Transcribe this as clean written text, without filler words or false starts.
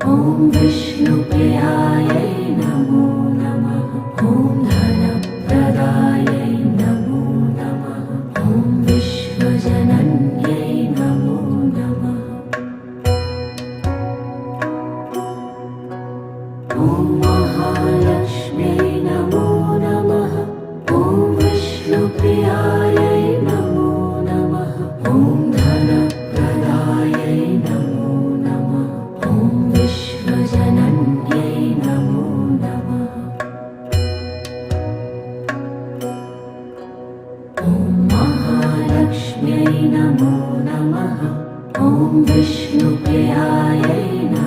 ॐ विष्णुप्रियायै नमो नमः। ॐ धनप्रदायै नमो नमः। ॐ विश्वजनन्यै नमो नमः। ॐ महालक्ष्म्यै नमो नमः। ॐ विष्णुप्रियायै नमो नमः। ॐ धनप्रदायै नमो नमः। ॐ विश्वजनन्यै नमो नमः। ॐ महालक्ष्म्यै नमो नमः। ॐ विष्णुप्रियायै नमो